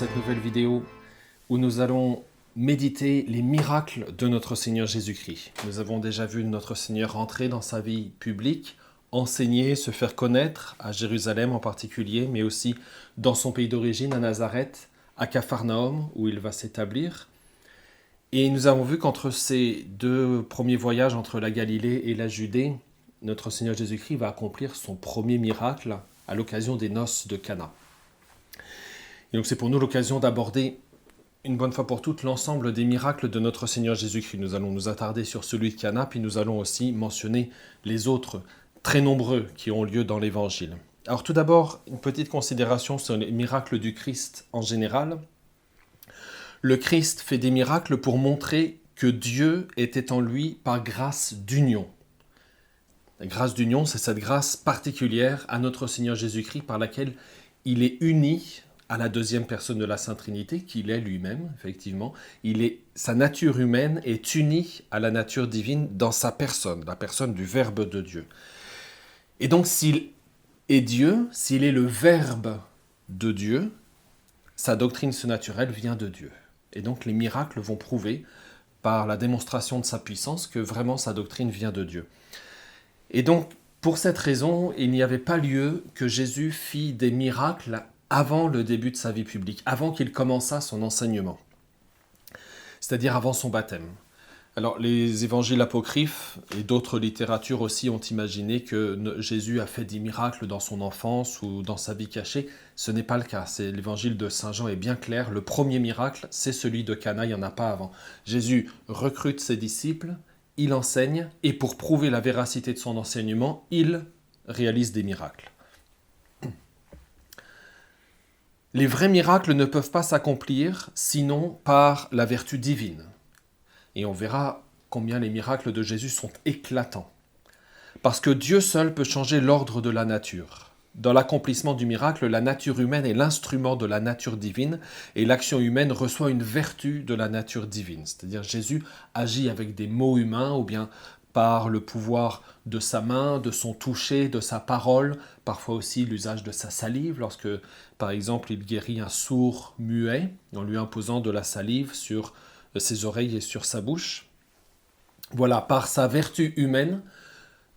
cette nouvelle vidéo où nous allons méditer les miracles de notre Seigneur Jésus-Christ. Nous avons déjà vu notre Seigneur rentrer dans sa vie publique, enseigner, se faire connaître à Jérusalem en particulier, mais aussi dans son pays d'origine, à Nazareth, à Capharnaüm, où il va s'établir. Et nous avons vu qu'entre ces deux premiers voyages entre la Galilée et la Judée, notre Seigneur Jésus-Christ va accomplir son premier miracle à l'occasion des noces de Cana. Et donc c'est pour nous l'occasion d'aborder une bonne fois pour toutes l'ensemble des miracles de notre Seigneur Jésus-Christ. Nous allons nous attarder sur celui de Cana, puis nous allons aussi mentionner les autres très nombreux qui ont lieu dans l'Évangile. Alors tout d'abord, une petite considération sur les miracles du Christ en général. Le Christ fait des miracles pour montrer que Dieu était en lui par grâce d'union. La grâce d'union, c'est cette grâce particulière à notre Seigneur Jésus-Christ par laquelle il est uni à la deuxième personne de la Sainte Trinité, qu'il est lui-même, effectivement. Sa nature humaine est unie à la nature divine dans sa personne, la personne du Verbe de Dieu. Et donc, s'il est Dieu, s'il est le Verbe de Dieu, sa doctrine surnaturelle vient de Dieu. Et donc, les miracles vont prouver, par la démonstration de sa puissance, que vraiment sa doctrine vient de Dieu. Et donc, pour cette raison, il n'y avait pas lieu que Jésus fît des miracles avant le début de sa vie publique, avant qu'il commençât son enseignement, c'est-à-dire avant son baptême. Alors, les évangiles apocryphes et d'autres littératures aussi ont imaginé que Jésus a fait des miracles dans son enfance ou dans sa vie cachée. Ce n'est pas le cas. L'évangile de Saint Jean est bien clair. Le premier miracle, c'est celui de Cana, il n'y en a pas avant. Jésus recrute ses disciples, il enseigne, et pour prouver la véracité de son enseignement, il réalise des miracles. Les vrais miracles ne peuvent pas s'accomplir sinon par la vertu divine. Et on verra combien les miracles de Jésus sont éclatants. Parce que Dieu seul peut changer l'ordre de la nature. Dans l'accomplissement du miracle, la nature humaine est l'instrument de la nature divine et l'action humaine reçoit une vertu de la nature divine. C'est-à-dire Jésus agit avec des mots humains ou bien par le pouvoir de sa main, de son toucher, de sa parole, parfois aussi l'usage de sa salive, lorsque, par exemple, il guérit un sourd muet en lui imposant de la salive sur ses oreilles et sur sa bouche. Voilà, par sa vertu humaine,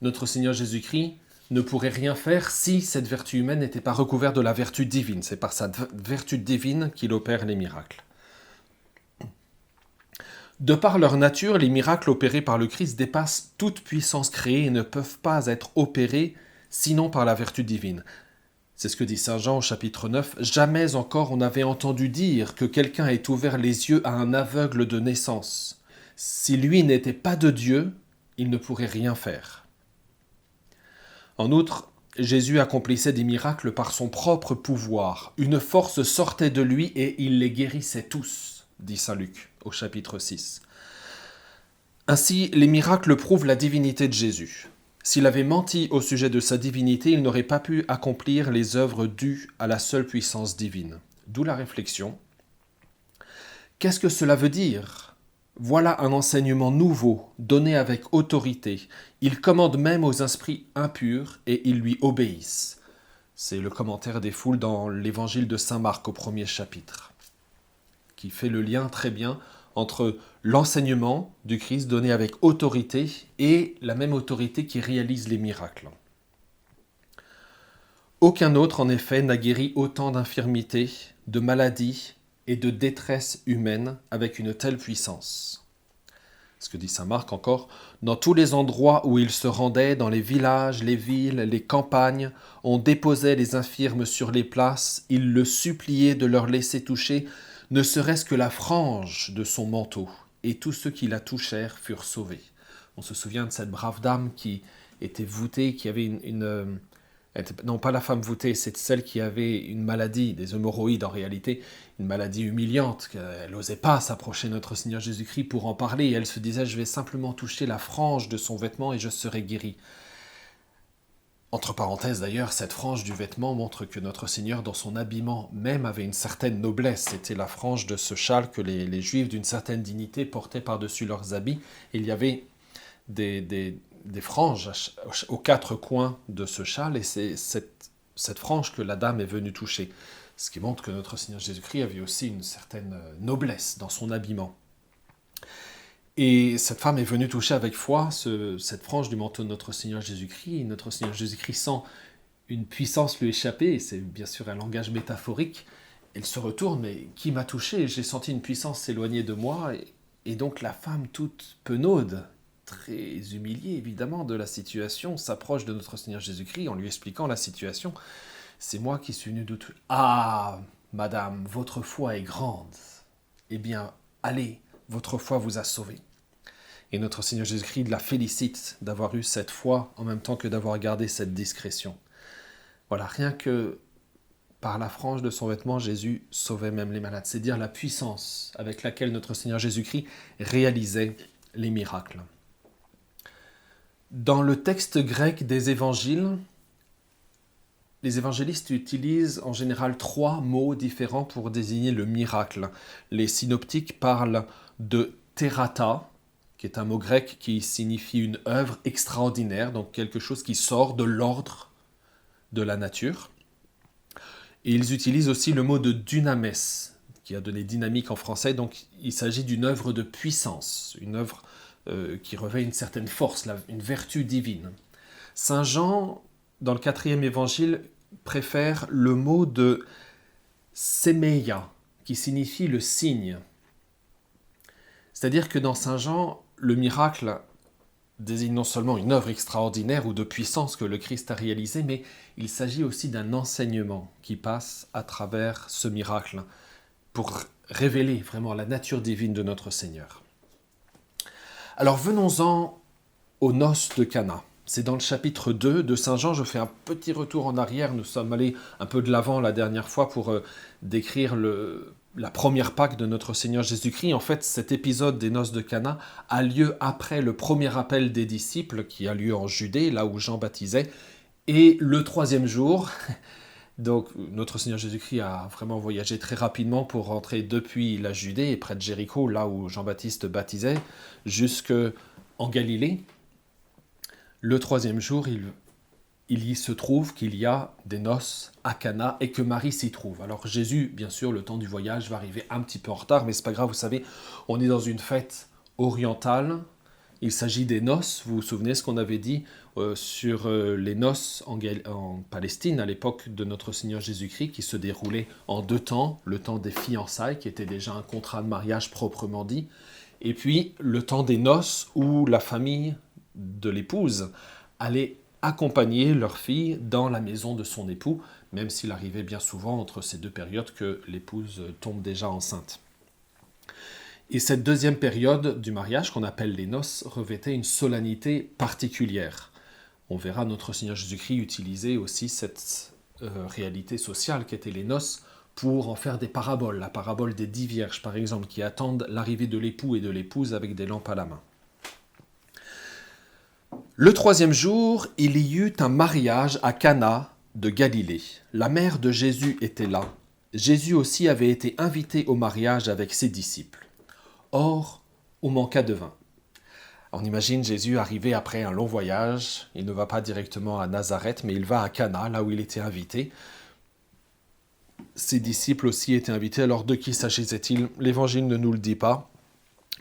notre Seigneur Jésus-Christ ne pourrait rien faire si cette vertu humaine n'était pas recouverte de la vertu divine. C'est par sa vertu divine qu'il opère les miracles. De par leur nature, les miracles opérés par le Christ dépassent toute puissance créée et ne peuvent pas être opérés sinon par la vertu divine. C'est ce que dit Saint Jean au chapitre 9. « Jamais encore on n'avait entendu dire que quelqu'un ait ouvert les yeux à un aveugle de naissance. Si lui n'était pas de Dieu, il ne pourrait rien faire. » En outre, Jésus accomplissait des miracles par son propre pouvoir. Une force sortait de lui et il les guérissait tous, dit Saint Luc au chapitre 6. Ainsi, les miracles prouvent la divinité de Jésus. S'il avait menti au sujet de sa divinité, il n'aurait pas pu accomplir les œuvres dues à la seule puissance divine. D'où la réflexion. Qu'est-ce que cela veut dire ? Voilà un enseignement nouveau, donné avec autorité. Il commande même aux esprits impurs et ils lui obéissent. C'est le commentaire des foules dans l'évangile de Saint Marc au premier chapitre, qui fait le lien très bien entre l'enseignement du Christ donné avec autorité et la même autorité qui réalise les miracles. Aucun autre, en effet, n'a guéri autant d'infirmités, de maladies et de détresse humaine avec une telle puissance. Ce que dit saint Marc encore, dans tous les endroits où il se rendait, dans les villages, les villes, les campagnes, on déposait les infirmes sur les places, il le suppliait de leur laisser toucher ne serait-ce que la frange de son manteau, et tous ceux qui la touchèrent furent sauvés. On se souvient de cette brave dame qui était voûtée, qui avait non, pas la femme voûtée, c'est celle qui avait une maladie, des hémorroïdes en réalité, une maladie humiliante, qu'elle n'osait pas s'approcher de notre Seigneur Jésus-Christ pour en parler, et elle se disait « je vais simplement toucher la frange de son vêtement et je serai guérie ». Entre parenthèses d'ailleurs, cette frange du vêtement montre que notre Seigneur, dans son habillement même, avait une certaine noblesse. C'était la frange de ce châle que les Juifs d'une certaine dignité portaient par-dessus leurs habits. Et il y avait des franges aux quatre coins de ce châle, et c'est cette frange que la dame est venue toucher. ce qui montre que notre Seigneur Jésus-Christ avait aussi une certaine noblesse dans son habillement. Et cette femme est venue toucher avec foi cette frange du manteau de notre Seigneur Jésus-Christ. Et notre Seigneur Jésus-Christ sent une puissance lui échapper, et c'est bien sûr un langage métaphorique. Elle se retourne, mais qui m'a touché? J'ai senti une puissance s'éloigner de moi, et donc la femme toute penaude, très humiliée évidemment de la situation, s'approche de notre Seigneur Jésus-Christ en lui expliquant la situation. C'est moi qui suis venu de tout. Ah, madame, votre foi est grande. Eh bien, allez, votre foi vous a sauvé. Et notre Seigneur Jésus-Christ la félicite d'avoir eu cette foi en même temps que d'avoir gardé cette discrétion. Voilà, rien que par la frange de son vêtement, Jésus sauvait même les malades. C'est dire la puissance avec laquelle notre Seigneur Jésus-Christ réalisait les miracles. Dans le texte grec des évangiles, les évangélistes utilisent en général 3 mots différents pour désigner le miracle. Les synoptiques parlent de therata, qui est un mot grec qui signifie une œuvre extraordinaire, donc quelque chose qui sort de l'ordre de la nature. Et ils utilisent aussi le mot de dynamès, qui a donné dynamique en français, donc il s'agit d'une œuvre de puissance, une œuvre qui revêt une certaine force, une vertu divine. Saint Jean, dans le 4e évangile, préfère le mot de sémeia, qui signifie le signe. C'est-à-dire que dans Saint Jean, le miracle désigne non seulement une œuvre extraordinaire ou de puissance que le Christ a réalisée, mais il s'agit aussi d'un enseignement qui passe à travers ce miracle pour révéler vraiment la nature divine de notre Seigneur. Alors venons-en aux noces de Cana. C'est dans le chapitre 2 de Saint Jean. Je fais un petit retour en arrière. Nous sommes allés un peu de l'avant la dernière fois pour décrire la première Pâque de notre Seigneur Jésus-Christ. En fait, cet épisode des noces de Cana a lieu après le premier appel des disciples qui a lieu en Judée, là où Jean baptisait. Et le 3e jour, donc notre Seigneur Jésus-Christ a vraiment voyagé très rapidement pour rentrer depuis la Judée et près de Jéricho, là où Jean-Baptiste baptisait, jusqu'en Galilée. Le 3e jour, il y se trouve qu'il y a des noces à Cana et que Marie s'y trouve. Alors Jésus, bien sûr, le temps du voyage va arriver un petit peu en retard, mais c'est pas grave, vous savez, on est dans une fête orientale. Il s'agit des noces. Vous vous souvenez ce qu'on avait dit sur les noces en Palestine à l'époque de notre Seigneur Jésus-Christ, qui se déroulait en 2 temps, le temps des fiançailles, qui était déjà un contrat de mariage proprement dit, et puis le temps des noces où la famille de l'épouse allait accompagner leur fille dans la maison de son époux, même s'il arrivait bien souvent entre ces 2 périodes que l'épouse tombe déjà enceinte. Et cette 2e période du mariage, qu'on appelle les noces, revêtait une solennité particulière. On verra notre Seigneur Jésus-Christ utiliser aussi cette réalité sociale qu'étaient les noces pour en faire des paraboles. La parabole des 10 vierges, par exemple, qui attendent l'arrivée de l'époux et de l'épouse avec des lampes à la main. Le 3e jour, il y eut un mariage à Cana de Galilée. La mère de Jésus était là. Jésus aussi avait été invité au mariage avec ses disciples. Or, on manqua de vin. On imagine Jésus arriver après un long voyage. Il ne va pas directement à Nazareth, mais il va à Cana, là où il était invité. Ses disciples aussi étaient invités. Alors de qui s'agissait-il? L'Évangile ne nous le dit pas.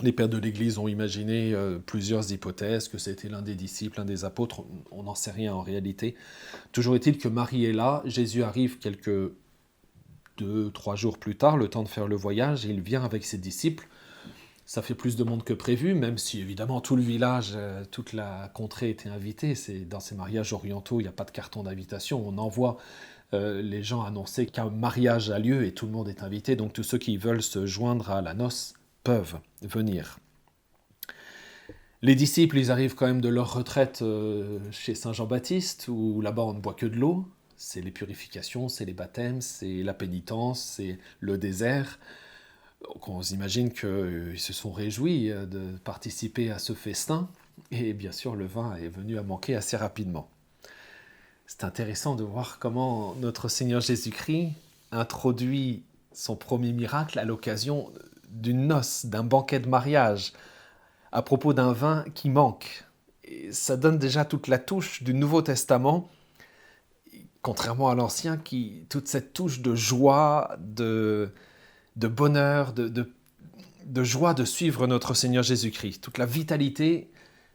Les pères de l'Église ont imaginé plusieurs hypothèses, que c'était l'un des disciples, l'un des apôtres, on n'en sait rien en réalité. Toujours est-il que Marie est là, Jésus arrive quelques 2-3 jours plus tard, le temps de faire le voyage, et il vient avec ses disciples. Ça fait plus de monde que prévu, même si évidemment tout le village, toute la contrée était invitée. Dans ces mariages orientaux, il n'y a pas de carton d'invitation, on envoie les gens annoncer qu'un mariage a lieu et tout le monde est invité, donc tous ceux qui veulent se joindre à la noce peuvent venir. Les disciples, ils arrivent quand même de leur retraite chez Saint Jean-Baptiste, où là-bas on ne boit que de l'eau. C'est les purifications, c'est les baptêmes, c'est la pénitence, c'est le désert. Donc on s'imagine qu'ils se sont réjouis de participer à ce festin. Et bien sûr, le vin est venu à manquer assez rapidement. C'est intéressant de voir comment notre Seigneur Jésus-Christ introduit son premier miracle à l'occasion d'une noce, d'un banquet de mariage, à propos d'un vin qui manque. Et ça donne déjà toute la touche du Nouveau Testament contrairement à l'Ancien, toute cette touche de joie, de bonheur, de joie de suivre notre Seigneur Jésus-Christ, toute la vitalité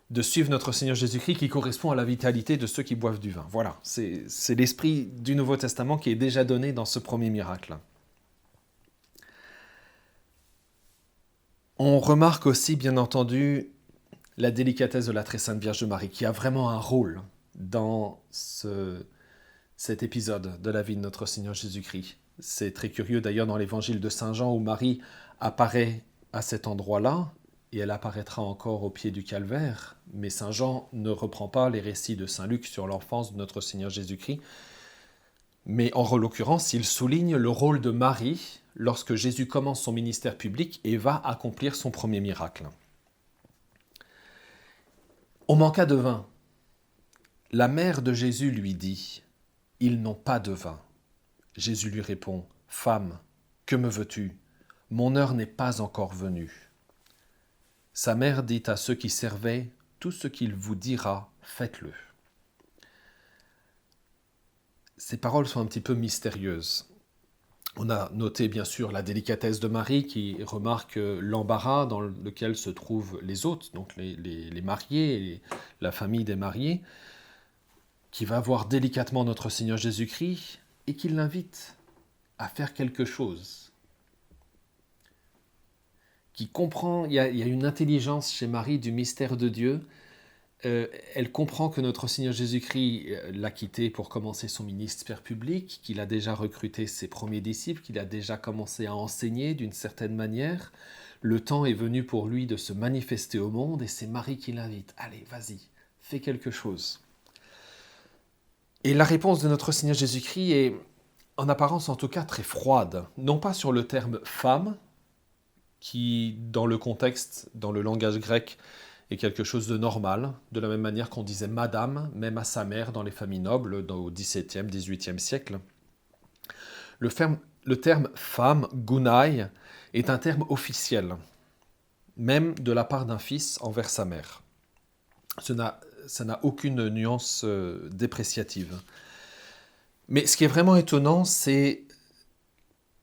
de suivre notre Seigneur Jésus-Christ qui correspond à la vitalité de ceux qui boivent du vin. Voilà, c'est l'esprit du Nouveau Testament qui est déjà donné dans ce premier miracle. On remarque aussi, bien entendu, la délicatesse de la très sainte Vierge Marie, qui a vraiment un rôle dans cet épisode de la vie de notre Seigneur Jésus-Christ. C'est très curieux d'ailleurs dans l'évangile de Saint Jean où Marie apparaît à cet endroit-là, et elle apparaîtra encore au pied du calvaire, mais Saint Jean ne reprend pas les récits de Saint Luc sur l'enfance de notre Seigneur Jésus-Christ, mais en l'occurrence, il souligne le rôle de Marie lorsque Jésus commence son ministère public et va accomplir son premier miracle. On manqua de vin. La mère de Jésus lui dit « Ils n'ont pas de vin ». Jésus lui répond « Femme, que me veux-tu ? Mon heure n'est pas encore venue. » Sa mère dit à ceux qui servaient « Tout ce qu'il vous dira, faites-le. » Ces paroles sont un petit peu mystérieuses. On a noté bien sûr la délicatesse de Marie qui remarque l'embarras dans lequel se trouvent les hôtes, donc les mariés, la famille des mariés, qui va voir délicatement notre Seigneur Jésus-Christ et qui l'invite à faire quelque chose. Qui comprend, il y a une intelligence chez Marie du mystère de Dieu. Elle comprend que notre Seigneur Jésus-Christ l'a quitté pour commencer son ministère public, qu'il a déjà recruté ses premiers disciples, qu'il a déjà commencé à enseigner d'une certaine manière. Le temps est venu pour lui de se manifester au monde et c'est Marie qui l'invite. Allez, vas-y, fais quelque chose. Et la réponse de notre Seigneur Jésus-Christ est, en apparence en tout cas, très froide. Non pas sur le terme « femme », qui, dans le contexte, dans le langage grec, est quelque chose de normal, de la même manière qu'on disait « madame », même à sa mère dans les familles nobles, au XVIIe, XVIIIe siècle. Le terme « femme », gunai, est un terme officiel, même de la part d'un fils envers sa mère. Ça n'a aucune nuance dépréciative. Mais ce qui est vraiment étonnant, c'est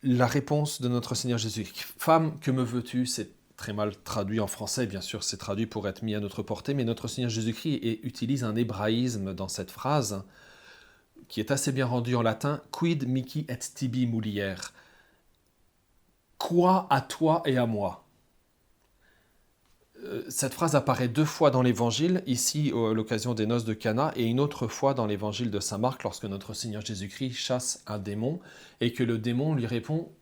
la réponse de notre Seigneur Jésus. « Femme, que me veux-tu » c'est très mal traduit en français, bien sûr, c'est traduit pour être mis à notre portée, mais notre Seigneur Jésus-Christ utilise un hébraïsme dans cette phrase qui est assez bien rendu en latin « Quid mihi et tibi mulier » Quoi à toi et à moi. Cette phrase apparaît 2 fois dans l'Évangile, ici à l'occasion des noces de Cana, et une autre fois dans l'Évangile de Saint Marc, lorsque notre Seigneur Jésus-Christ chasse un démon, et que le démon lui répond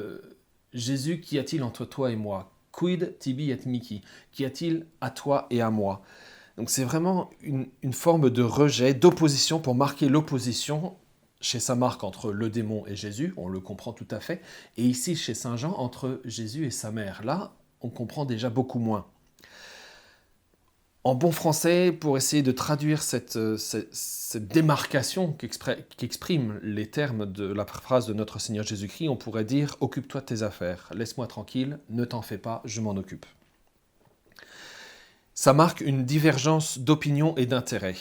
« Jésus, qu'y a-t-il entre toi et moi ? Quid tibi et mihi ? Qu'y a-t-il à toi et à moi ?» Donc c'est vraiment une forme de rejet, d'opposition, pour marquer l'opposition chez Saint Marc entre le démon et Jésus, on le comprend tout à fait, et ici chez Saint Jean entre Jésus et sa mère. Là, on comprend déjà beaucoup moins. En bon français, pour essayer de traduire cette démarcation qu'expriment les termes de la phrase de notre Seigneur Jésus-Christ, on pourrait dire « Occupe-toi de tes affaires, laisse-moi tranquille, ne t'en fais pas, je m'en occupe ». Ça marque une divergence d'opinion et d'intérêt.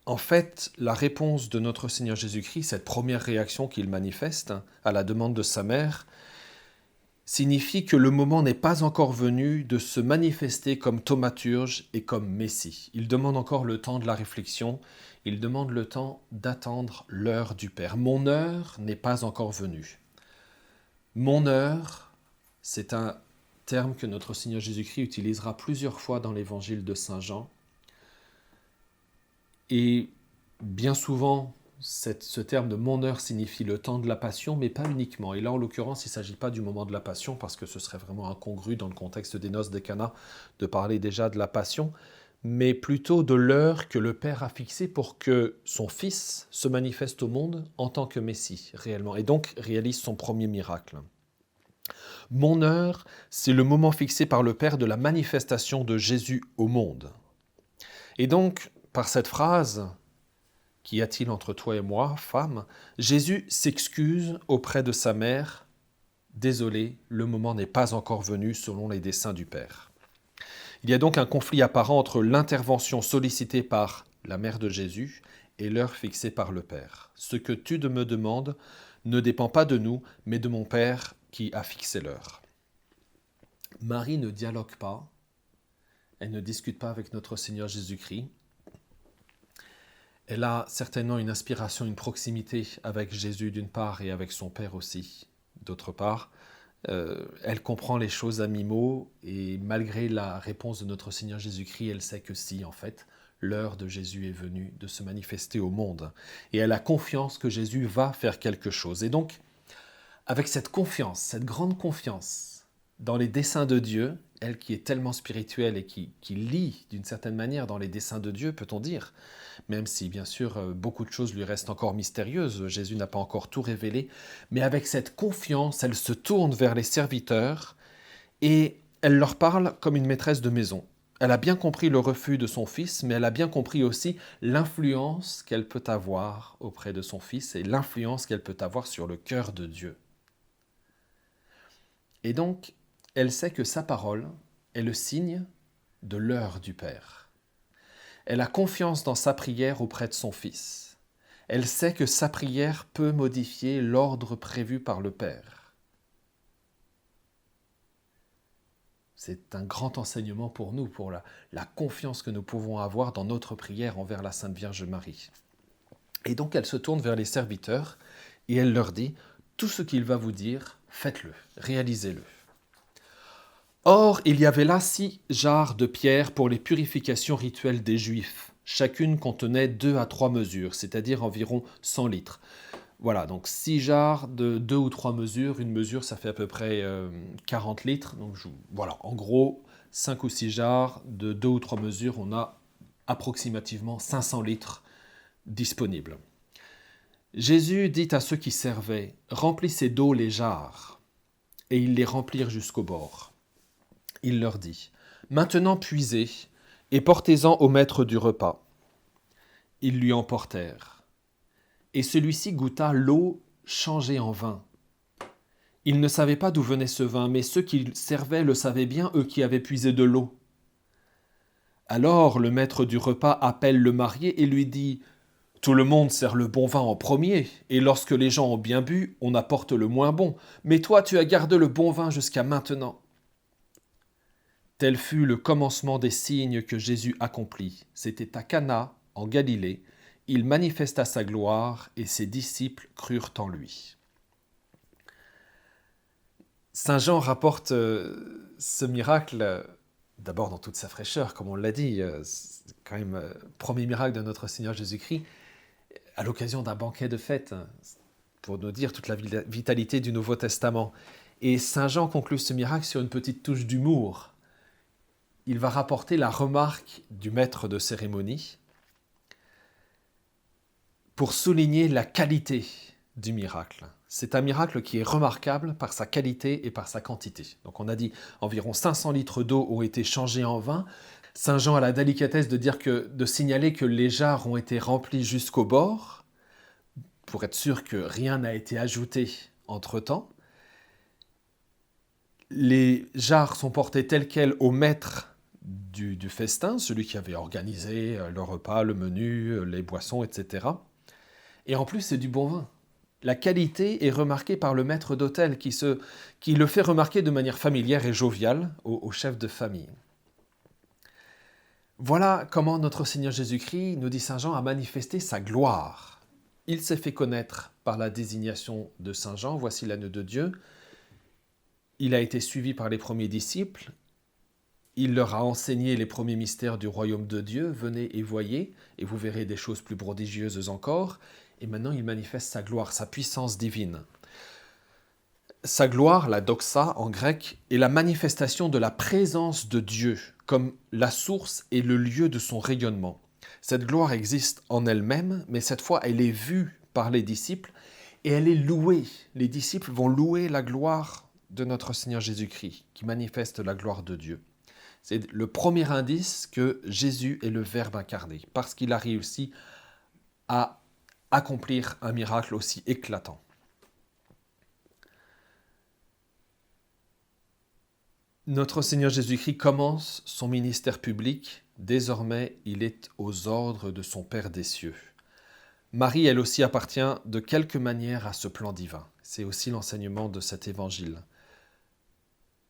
En fait, la réponse de notre Seigneur Jésus-Christ, cette première réaction qu'il manifeste à la demande de sa mère, signifie que le moment n'est pas encore venu de se manifester comme thaumaturge et comme Messie. Il demande encore le temps de la réflexion, il demande le temps d'attendre l'heure du Père. Mon heure n'est pas encore venue. Mon heure, c'est un terme que notre Seigneur Jésus-Christ utilisera plusieurs fois dans l'évangile de Saint Jean. Et bien souvent, ce terme de « mon heure » signifie le temps de la passion, mais pas uniquement. Et là, en l'occurrence, il ne s'agit pas du moment de la passion, parce que ce serait vraiment incongru dans le contexte des noces de Cana de parler déjà de la passion, mais plutôt de l'heure que le Père a fixée pour que son Fils se manifeste au monde en tant que Messie, réellement, et donc réalise son premier miracle. Mon heure, c'est le moment fixé par le Père de la manifestation de Jésus au monde. Et donc, par cette phrase, « Qu'y a-t-il entre toi et moi, femme ?» Jésus s'excuse auprès de sa mère. « Désolé, le moment n'est pas encore venu selon les desseins du Père. » Il y a donc un conflit apparent entre l'intervention sollicitée par la mère de Jésus et l'heure fixée par le Père. Ce que tu me demandes ne dépend pas de nous, mais de mon Père qui a fixé l'heure. » Marie ne dialogue pas, elle ne discute pas avec notre Seigneur Jésus-Christ. Elle a certainement une inspiration, une proximité avec Jésus d'une part et avec son Père aussi d'autre part. Elle comprend les choses à mi-mot et malgré la réponse de notre Seigneur Jésus-Christ, elle sait que si, en fait, l'heure de Jésus est venue de se manifester au monde. Et elle a confiance que Jésus va faire quelque chose. Et donc, avec cette confiance, cette grande confiance dans les desseins de Dieu, elle qui est tellement spirituelle et qui lit d'une certaine manière dans les desseins de Dieu, peut-on dire, même si bien sûr beaucoup de choses lui restent encore mystérieuses, Jésus n'a pas encore tout révélé, mais avec cette confiance, elle se tourne vers les serviteurs et elle leur parle comme une maîtresse de maison. Elle a bien compris le refus de son fils, mais elle a bien compris aussi l'influence qu'elle peut avoir auprès de son fils et l'influence qu'elle peut avoir sur le cœur de Dieu. Et donc, elle sait que sa parole est le signe de l'heure du Père. Elle a confiance dans sa prière auprès de son Fils. Elle sait que sa prière peut modifier l'ordre prévu par le Père. C'est un grand enseignement pour nous, pour la confiance que nous pouvons avoir dans notre prière envers la Sainte Vierge Marie. Et donc elle se tourne vers les serviteurs et elle leur dit « Tout ce qu'il va vous dire, faites-le, réalisez-le. » Or, il y avait là 6 jarres de pierre pour les purifications rituelles des Juifs. Chacune contenait 2 à 3 mesures, c'est-à-dire environ 100 litres. Voilà, donc 6 jarres de 2 ou 3 mesures. Une mesure, ça fait à peu près 40 litres. Donc voilà, en gros, 5 ou 6 jarres de 2 ou 3 mesures, on a approximativement 500 litres disponibles. Jésus dit à ceux qui servaient « Remplissez d'eau les jarres », et ils les remplirent jusqu'au bord. Il leur dit « Maintenant puisez et portez-en au maître du repas. » Ils lui en portèrent. Et celui-ci goûta l'eau changée en vin. Il ne savait pas d'où venait ce vin, mais ceux qui servaient le savaient bien, eux qui avaient puisé de l'eau. Alors le maître du repas appelle le marié et lui dit « Tout le monde sert le bon vin en premier, et lorsque les gens ont bien bu, on apporte le moins bon. Mais toi, tu as gardé le bon vin jusqu'à maintenant. » Tel fut le commencement des signes que Jésus accomplit. C'était à Cana, en Galilée. Il manifesta sa gloire et ses disciples crurent en lui. Saint Jean rapporte ce miracle, d'abord dans toute sa fraîcheur, comme on l'a dit, c'est quand même le premier miracle de notre Seigneur Jésus-Christ, à l'occasion d'un banquet de fête, pour nous dire toute la vitalité du Nouveau Testament. Et Saint Jean conclut ce miracle sur une petite touche d'humour. Il va rapporter la remarque du maître de cérémonie pour souligner la qualité du miracle. C'est un miracle qui est remarquable par sa qualité et par sa quantité. Donc on a dit environ 500 litres d'eau ont été changés en vin. Saint Jean a la délicatesse de signaler que les jarres ont été remplies jusqu'au bord, pour être sûr que rien n'a été ajouté entre-temps. Les jarres sont portées telles quelles au maître du festin, celui qui avait organisé le repas, le menu, les boissons, etc. Et en plus, c'est du bon vin. La qualité est remarquée par le maître d'hôtel qui le fait remarquer de manière familière et joviale au chef de famille. Voilà comment notre Seigneur Jésus-Christ, nous dit Saint Jean, a manifesté sa gloire. Il s'est fait connaître par la désignation de Saint Jean, voici l'agneau de Dieu. Il a été suivi par les premiers disciples. Il leur a enseigné les premiers mystères du royaume de Dieu. Venez et voyez, et vous verrez des choses plus prodigieuses encore. Et maintenant, il manifeste sa gloire, sa puissance divine. Sa gloire, la doxa en grec, est la manifestation de la présence de Dieu, comme la source et le lieu de son rayonnement. Cette gloire existe en elle-même, mais cette fois, elle est vue par les disciples et elle est louée. Les disciples vont louer la gloire de notre Seigneur Jésus-Christ, qui manifeste la gloire de Dieu. C'est le premier indice que Jésus est le Verbe incarné, parce qu'il a réussi à accomplir un miracle aussi éclatant. Notre Seigneur Jésus-Christ commence son ministère public. Désormais, il est aux ordres de son Père des cieux. Marie, elle aussi, appartient de quelque manière à ce plan divin. C'est aussi l'enseignement de cet évangile.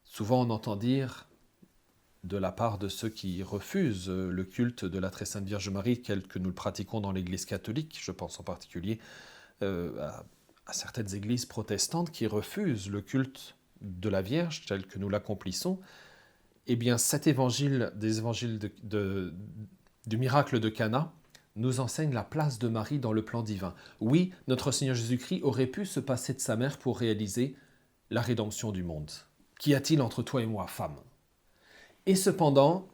Souvent, on entend dire, de la part de ceux qui refusent le culte de la très sainte Vierge Marie, tel que nous le pratiquons dans l'Église catholique, je pense en particulier à certaines églises protestantes qui refusent le culte de la Vierge tel que nous l'accomplissons, eh bien cet évangile, des évangiles du miracle de Cana, nous enseigne la place de Marie dans le plan divin. Oui, notre Seigneur Jésus-Christ aurait pu se passer de sa mère pour réaliser la rédemption du monde. Qu'y a-t-il entre toi et moi, femme ? Et cependant,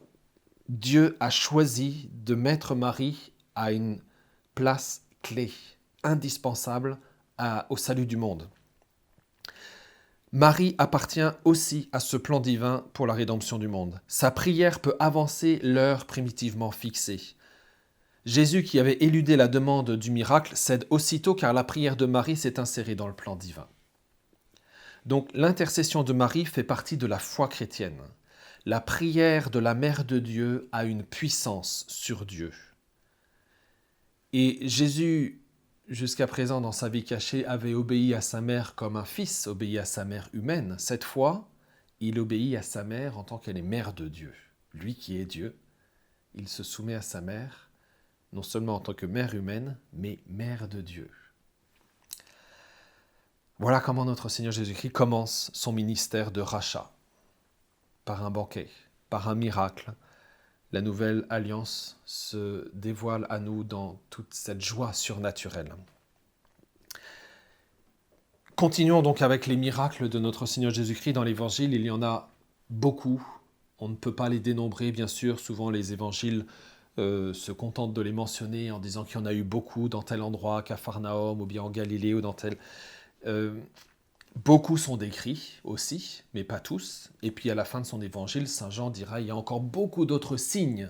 Dieu a choisi de mettre Marie à une place clé, indispensable au salut du monde. Marie appartient aussi à ce plan divin pour la rédemption du monde. Sa prière peut avancer l'heure primitivement fixée. Jésus, qui avait éludé la demande du miracle, cède aussitôt car la prière de Marie s'est insérée dans le plan divin. Donc l'intercession de Marie fait partie de la foi chrétienne. La prière de la Mère de Dieu a une puissance sur Dieu. Et Jésus, jusqu'à présent dans sa vie cachée, avait obéi à sa mère comme un fils obéit à sa mère humaine. Cette fois, il obéit à sa mère en tant qu'elle est mère de Dieu. Lui qui est Dieu, il se soumet à sa mère, non seulement en tant que mère humaine, mais mère de Dieu. Voilà comment notre Seigneur Jésus-Christ commence son ministère de rachat. Par un banquet, par un miracle, la nouvelle alliance se dévoile à nous dans toute cette joie surnaturelle. Continuons donc avec les miracles de notre Seigneur Jésus-Christ dans l'Évangile. Il y en a beaucoup. On ne peut pas les dénombrer, bien sûr. Souvent, les évangiles se contentent de les mentionner en disant qu'il y en a eu beaucoup dans tel endroit, à Capharnaüm, ou bien en Galilée, ou dans tel... Beaucoup sont décrits aussi, mais pas tous. Et puis à la fin de son évangile, Saint Jean dira il y a encore beaucoup d'autres signes.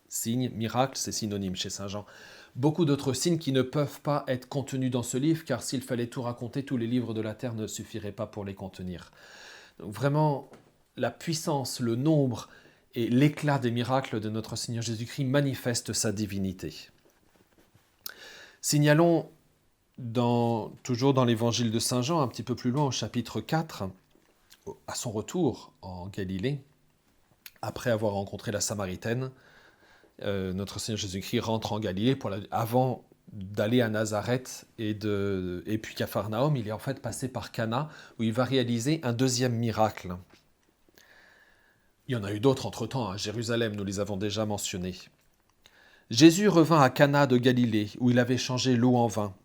Signes, miracles, c'est synonyme chez Saint Jean. Beaucoup d'autres signes qui ne peuvent pas être contenus dans ce livre, car s'il fallait tout raconter, tous les livres de la terre ne suffiraient pas pour les contenir. Donc vraiment, la puissance, le nombre et l'éclat des miracles de notre Seigneur Jésus-Christ manifestent sa divinité. Signalons toujours dans l'évangile de Saint Jean, un petit peu plus loin, au chapitre 4, à son retour en Galilée, après avoir rencontré la Samaritaine, notre Seigneur Jésus-Christ rentre en Galilée avant d'aller à Nazareth et puis Capharnaüm. Il est en fait passé par Cana, où il va réaliser un deuxième miracle. Il y en a eu d'autres entre-temps, à Jérusalem, nous les avons déjà mentionnés. Jésus revint à Cana de Galilée, où il avait changé l'eau en vin.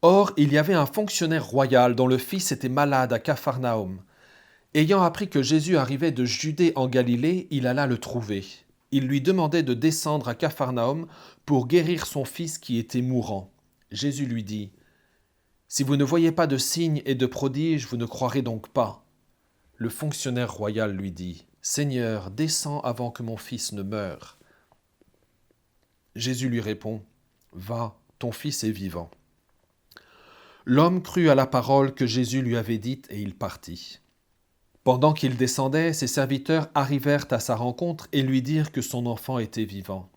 Or, il y avait un fonctionnaire royal dont le fils était malade à Capharnaüm. Ayant appris que Jésus arrivait de Judée en Galilée, il alla le trouver. Il lui demandait de descendre à Capharnaüm pour guérir son fils qui était mourant. Jésus lui dit : « Si vous ne voyez pas de signes et de prodiges, vous ne croirez donc pas. » Le fonctionnaire royal lui dit : « Seigneur, descends avant que mon fils ne meure. » Jésus lui répond : « Va, ton fils est vivant. » L'homme crut à la parole que Jésus lui avait dite et il partit. Pendant qu'il descendait, ses serviteurs arrivèrent à sa rencontre et lui dirent que son enfant était vivant.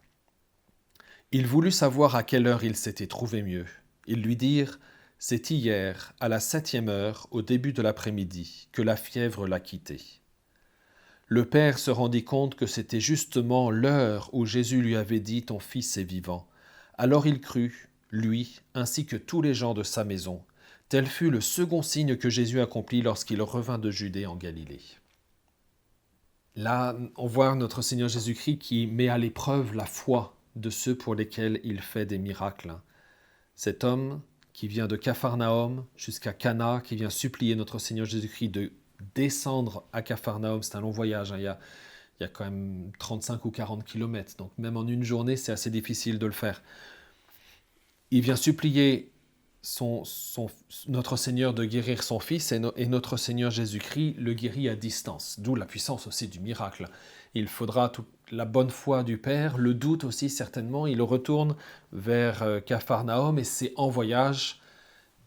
Il voulut savoir à quelle heure il s'était trouvé mieux. Ils lui dirent : « C'est hier, à la 7e heure, au début de l'après-midi, que la fièvre l'a quitté. » Le père se rendit compte que c'était justement l'heure où Jésus lui avait dit : « Ton fils est vivant. » Alors il crut, lui, ainsi que tous les gens de sa maison. Tel fut le second signe que Jésus accomplit lorsqu'il revint de Judée en Galilée. Là, on voit notre Seigneur Jésus-Christ qui met à l'épreuve la foi de ceux pour lesquels il fait des miracles. Cet homme qui vient de Capharnaüm jusqu'à Cana, qui vient supplier notre Seigneur Jésus-Christ de descendre à Capharnaüm, c'est un long voyage, il y a quand même 35 ou 40 kilomètres, donc même en une journée, c'est assez difficile de le faire. Il vient supplier notre Seigneur de guérir son fils et notre Seigneur Jésus-Christ le guérit à distance, d'où la puissance aussi du miracle. Il faudra toute la bonne foi du Père, le doute aussi certainement, il retourne vers Capharnaüm et c'est en voyage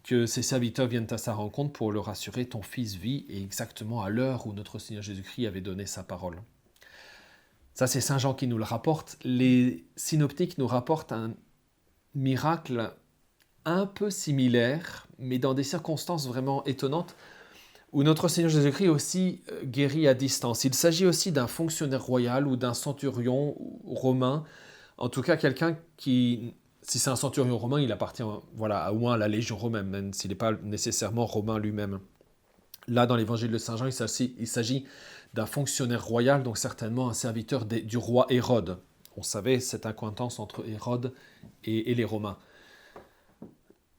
que ses serviteurs viennent à sa rencontre pour le rassurer : ton fils vit, et exactement à l'heure où notre Seigneur Jésus-Christ avait donné sa parole. Ça, c'est Saint Jean qui nous le rapporte. Les synoptiques nous rapportent un miracle un peu similaire, mais dans des circonstances vraiment étonnantes, où notre Seigneur Jésus-Christ est aussi guéri à distance. Il s'agit aussi d'un fonctionnaire royal ou d'un centurion romain, en tout cas quelqu'un qui, si c'est un centurion romain, il appartient voilà, au moins à la Légion romaine, même s'il n'est pas nécessairement romain lui-même. Là, dans l'évangile de Saint Jean, il s'agit d'un fonctionnaire royal, donc certainement un serviteur du roi Hérode. On savait cette accointance entre Hérode et les Romains.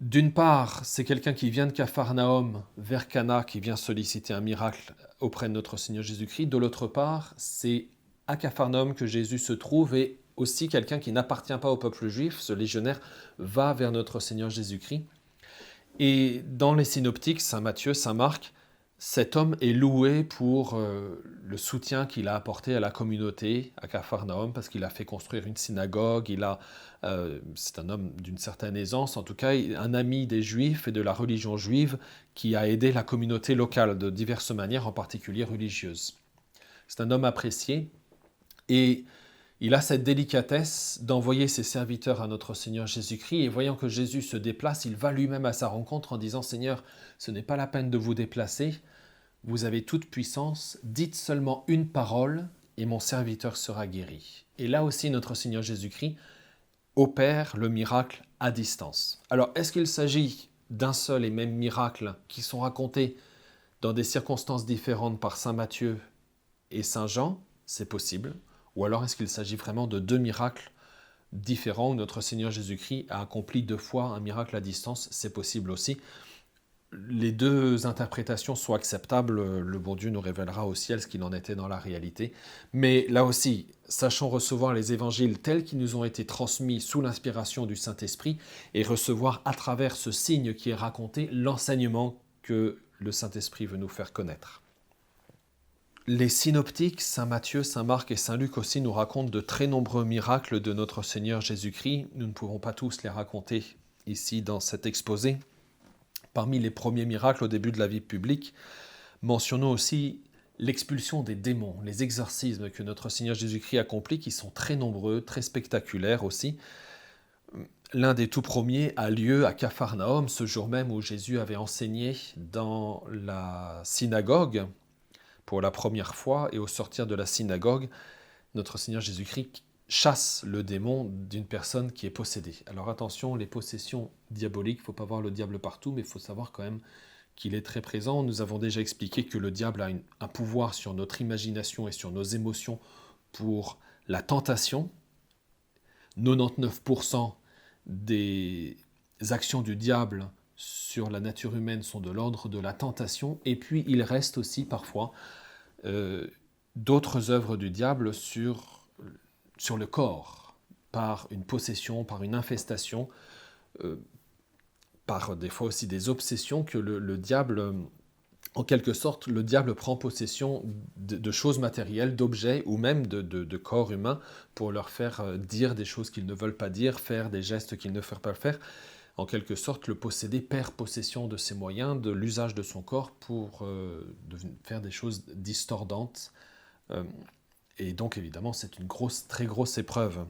D'une part, c'est quelqu'un qui vient de Capharnaüm vers Cana, qui vient solliciter un miracle auprès de notre Seigneur Jésus-Christ. De l'autre part, c'est à Capharnaüm que Jésus se trouve et aussi quelqu'un qui n'appartient pas au peuple juif. Ce légionnaire va vers notre Seigneur Jésus-Christ. Et dans les synoptiques, Saint Matthieu, Saint Marc, cet homme est loué pour le soutien qu'il a apporté à la communauté à Capharnaüm, parce qu'il a fait construire une synagogue, c'est un homme d'une certaine aisance, en tout cas un ami des Juifs et de la religion juive qui a aidé la communauté locale de diverses manières, en particulier religieuses. C'est un homme apprécié et il a cette délicatesse d'envoyer ses serviteurs à notre Seigneur Jésus-Christ et voyant que Jésus se déplace, il va lui-même à sa rencontre en disant « Seigneur, ce n'est pas la peine de vous déplacer, vous avez toute puissance, dites seulement une parole et mon serviteur sera guéri. » Et là aussi, notre Seigneur Jésus-Christ opère le miracle à distance. Alors, est-ce qu'il s'agit d'un seul et même miracle qui sont racontés dans des circonstances différentes par Saint Matthieu et Saint Jean? C'est possible. Ou alors est-ce qu'il s'agit vraiment de deux miracles différents où notre Seigneur Jésus-Christ a accompli 2 fois un miracle à distance? C'est possible aussi. Les deux interprétations sont acceptables, le bon Dieu nous révélera au ciel ce qu'il en était dans la réalité. Mais là aussi, sachons recevoir les évangiles tels qu'ils nous ont été transmis sous l'inspiration du Saint-Esprit et recevoir à travers ce signe qui est raconté l'enseignement que le Saint-Esprit veut nous faire connaître. Les synoptiques, Saint Matthieu, Saint Marc et Saint Luc aussi nous racontent de très nombreux miracles de notre Seigneur Jésus-Christ. Nous ne pouvons pas tous les raconter ici dans cet exposé. Parmi les premiers miracles au début de la vie publique, mentionnons aussi l'expulsion des démons, les exorcismes que notre Seigneur Jésus-Christ accomplit, qui sont très nombreux, très spectaculaires aussi. L'un des tout premiers a lieu à Capharnaüm, ce jour même où Jésus avait enseigné dans la synagogue pour la première fois, et au sortir de la synagogue, notre Seigneur Jésus-Christ chasse le démon d'une personne qui est possédée. Alors attention, les possessions diaboliques, il ne faut pas voir le diable partout, mais il faut savoir quand même qu'il est très présent. Nous avons déjà expliqué que le diable a un pouvoir sur notre imagination et sur nos émotions pour la tentation. 99% des actions du diable sur la nature humaine sont de l'ordre de la tentation, et puis il reste aussi parfois d'autres œuvres du diable sur le corps, par une possession, par une infestation, par des fois aussi des obsessions que le diable, en quelque sorte, le diable prend possession de choses matérielles, d'objets ou même de corps humains pour leur faire dire des choses qu'ils ne veulent pas dire, faire des gestes qu'ils ne veulent pas faire. En quelque sorte, le possédé perd possession de ses moyens, de l'usage de son corps pour faire des choses distordantes. Et donc, évidemment, c'est une très grosse épreuve.